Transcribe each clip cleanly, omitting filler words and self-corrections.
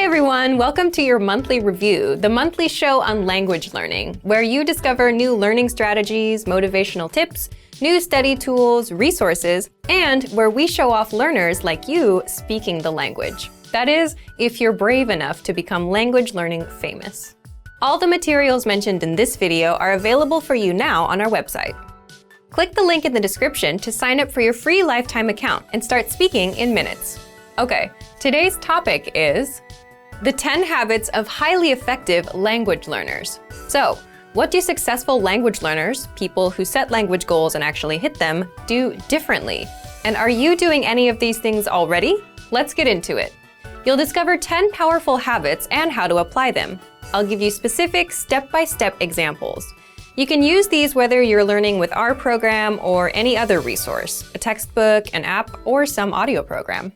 everyone, welcome to your monthly review, the monthly show on language learning, where you discover new learning strategies, motivational tips, new study tools, resources, and where we show off learners like you speaking the language. That is, if you're brave enough to become language learning famous. All the materials mentioned in this video are available for you now on our website. Click the link in the description to sign up for your free lifetime account and start speaking in minutes. Okay, today's topic is the 10 habits of highly effective language learners. So, what do successful language learners, people who set language goals and actually hit them, do differently? And are you doing any of these things already? Let's get into it. You'll discover 10 powerful habits and how to apply them. I'll give you specific step-by-step examples. You can use these whether you're learning with our program or any other resource, a textbook, an app, or some audio program.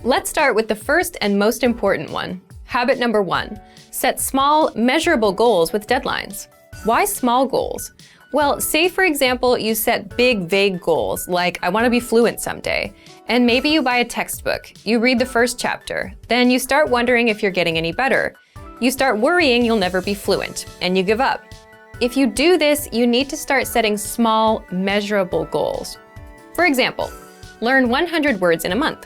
Let's start with the first and most important one. Habit number 1, set small, measurable goals with deadlines. Why small goals? Well, say for example, you set big, vague goals, like I want to be fluent someday, and maybe you buy a textbook, you read the first chapter, then you start wondering if you're getting any better. You start worrying you'll never be fluent, and you give up. If you do this, you need to start setting small, measurable goals. For example, learn 100 words in a month,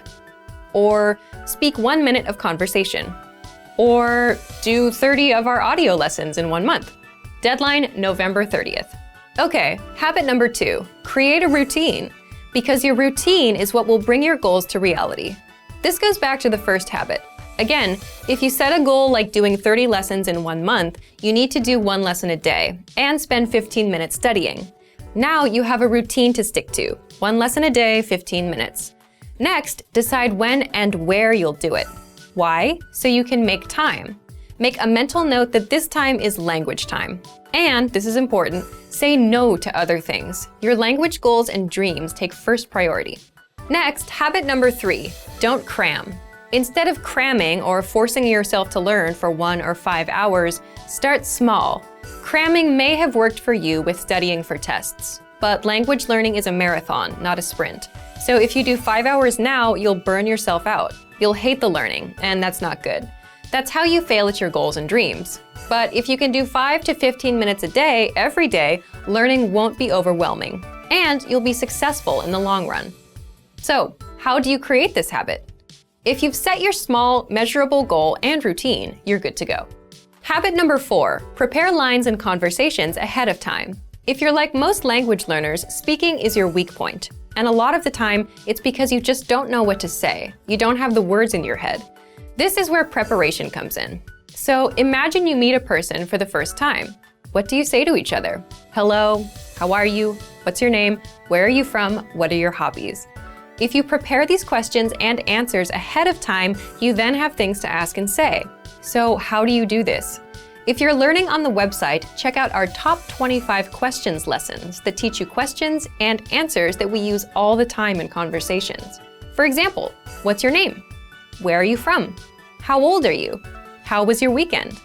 or speak 1 minute of conversation, or do 30 of our audio lessons in 1 month. Deadline, November 30th. Okay, habit number 2, create a routine, because your routine is what will bring your goals to reality. This goes back to the first habit. Again, if you set a goal like doing 30 lessons in 1 month, you need to do 1 lesson a day and spend 15 minutes studying. Now you have a routine to stick to, 1 lesson a day, 15 minutes. Next, decide when and where you'll do it. Why? So you can make time. Make a mental note that this time is language time. And, this is important, say no to other things. Your language goals and dreams take first priority. Next, habit number 3, don't cram. Instead of cramming or forcing yourself to learn for 1 or 5 hours, start small. Cramming may have worked for you with studying for tests, but language learning is a marathon, not a sprint. So if you do 5 hours now, you'll burn yourself out. You'll hate the learning, and that's not good. That's how you fail at your goals and dreams. But if you can do 5 to 15 minutes a day, every day, learning won't be overwhelming, and you'll be successful in the long run. So, how do you create this habit? If you've set your small, measurable goal and routine, you're good to go. Habit number 4, prepare lines and conversations ahead of time. If you're like most language learners, speaking is your weak point. And a lot of the time, it's because you just don't know what to say. You don't have the words in your head. This is where preparation comes in. So imagine you meet a person for the first time. What do you say to each other? Hello, how are you? What's your name? Where are you from? What are your hobbies? If you prepare these questions and answers ahead of time, you then have things to ask and say. So how do you do this? If you're learning on the website, check out our top 25 questions lessons that teach you questions and answers that we use all the time in conversations. For example, what's your name? Where are you from? How old are you? How was your weekend?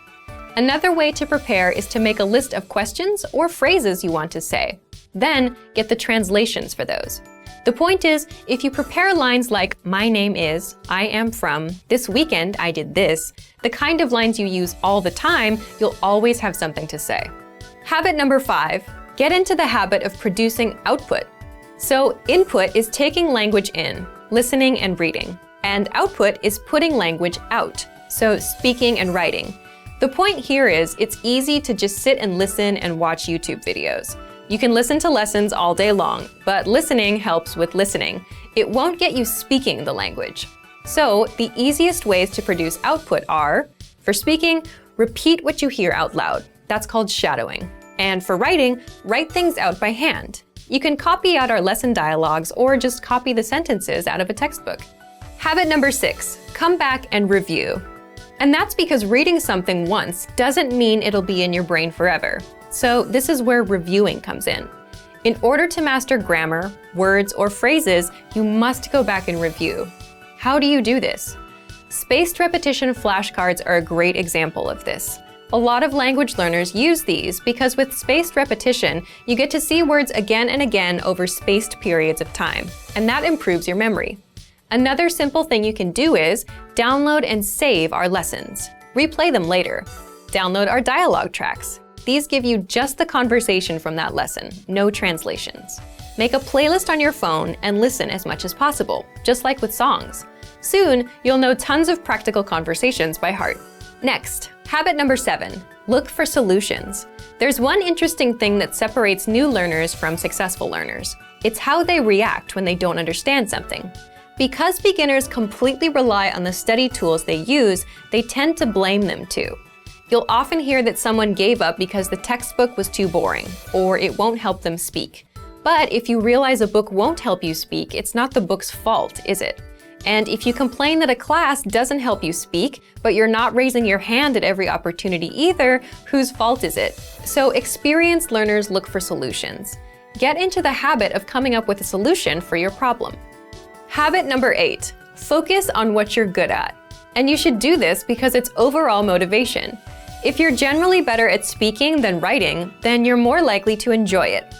Another way to prepare is to make a list of questions or phrases you want to say. Then get the translations for those. The point is, if you prepare lines like, my name is, I am from, this weekend I did this, the kind of lines you use all the time, you'll always have something to say. Habit number 5, get into the habit of producing output. So input is taking language in, listening and reading, and output is putting language out, so speaking and writing. The point here is, it's easy to just sit and listen and watch YouTube videos. You can listen to lessons all day long, but listening helps with listening. It won't get you speaking the language. So, the easiest ways to produce output are, for speaking, repeat what you hear out loud. That's called shadowing. And for writing, write things out by hand. You can copy out our lesson dialogues or just copy the sentences out of a textbook. Habit number 6, come back and review. And that's because reading something once doesn't mean it'll be in your brain forever. So this is where reviewing comes in. In order to master grammar, words, or phrases, you must go back and review. How do you do this? Spaced repetition flashcards are a great example of this. A lot of language learners use these because with spaced repetition, you get to see words again and again over spaced periods of time, and that improves your memory. Another simple thing you can do is download and save our lessons. Replay them later. Download our dialogue tracks. These give you just the conversation from that lesson, no translations. Make a playlist on your phone and listen as much as possible, just like with songs. Soon, you'll know tons of practical conversations by heart. Next, habit number 7, look for solutions. There's one interesting thing that separates new learners from successful learners. It's how they react when they don't understand something. Because beginners completely rely on the study tools they use, they tend to blame them too. You'll often hear that someone gave up because the textbook was too boring, or it won't help them speak. But if you realize a book won't help you speak, it's not the book's fault, is it? And if you complain that a class doesn't help you speak, but you're not raising your hand at every opportunity either, whose fault is it? So experienced learners look for solutions. Get into the habit of coming up with a solution for your problem. Habit number 8, focus on what you're good at. And you should do this because it's overall motivation. If you're generally better at speaking than writing, then you're more likely to enjoy it,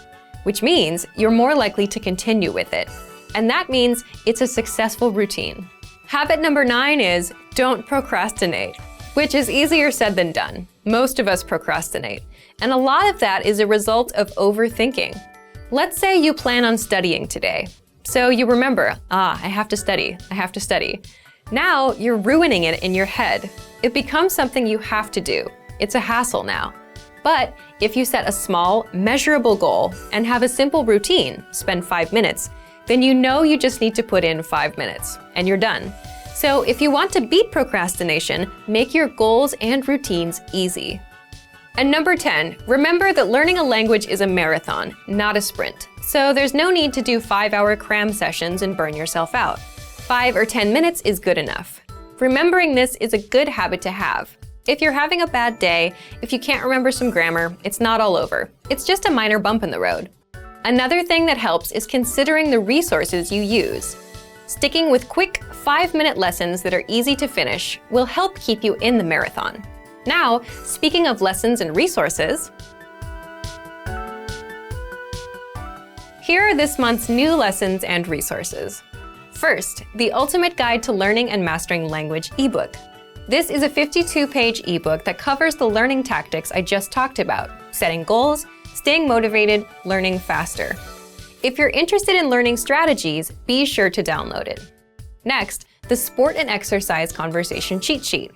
which means you're more likely to continue with it. And that means it's a successful routine. Habit number 9 is don't procrastinate, which is easier said than done. Most of us procrastinate, and a lot of that is a result of overthinking. Let's say you plan on studying today. So you remember, I have to study, I have to study. Now you're ruining it in your head. It becomes something you have to do. It's a hassle now. But if you set a small, measurable goal and have a simple routine, spend 5 minutes, then you know you just need to put in 5 minutes, and you're done. So if you want to beat procrastination, make your goals and routines easy. And number 10, remember that learning a language is a marathon, not a sprint. So there's no need to do 5-hour CRAM sessions and burn yourself out. 5 or 10 minutes is good enough. Remembering this is a good habit to have. If you're having a bad day, if you can't remember some grammar, it's not all over. It's just a minor bump in the road. Another thing that helps is considering the resources you use. Sticking with quick 5-minute lessons that are easy to finish will help keep you in the marathon. Now, speaking of lessons and resources, here are this month's new lessons and resources. First, the Ultimate Guide to Learning and Mastering Language ebook. This is a 52-page ebook that covers the learning tactics I just talked about: setting goals, staying motivated, learning faster. If you're interested in learning strategies, be sure to download it. Next, the Sport and Exercise Conversation Cheat Sheet.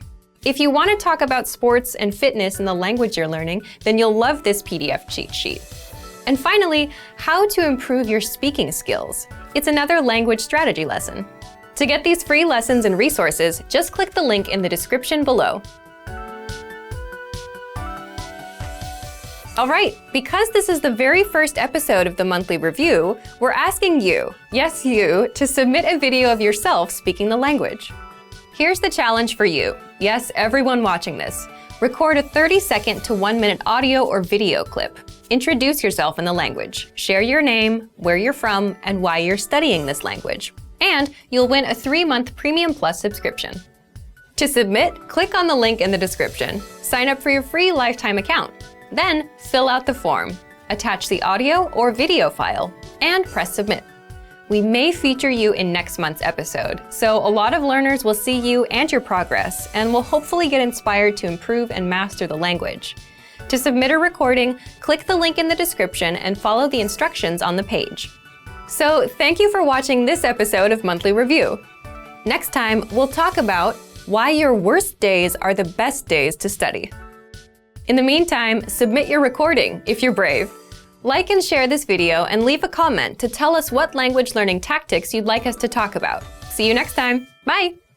If you want to talk about sports and fitness in the language you're learning, then you'll love this PDF cheat sheet. And finally, How to Improve Your Speaking Skills. It's another language strategy lesson. To get these free lessons and resources, just click the link in the description below. All right, because this is the very first episode of the monthly review, we're asking you, yes you, to submit a video of yourself speaking the language. Here's the challenge for you. Yes, everyone watching this. Record a 30-second to 1-minute audio or video clip. Introduce yourself in the language. Share your name, where you're from, and why you're studying this language. And you'll win a 3-month Premium Plus subscription. To submit, click on the link in the description. Sign up for your free lifetime account. Then, fill out the form, attach the audio or video file, and press submit. We may feature you in next month's episode, so a lot of learners will see you and your progress, and will hopefully get inspired to improve and master the language. To submit a recording, click the link in the description and follow the instructions on the page. So, thank you for watching this episode of Monthly Review. Next time, we'll talk about why your worst days are the best days to study. In the meantime, submit your recording if you're brave. Like and share this video and leave a comment to tell us what language learning tactics you'd like us to talk about. See you next time. Bye!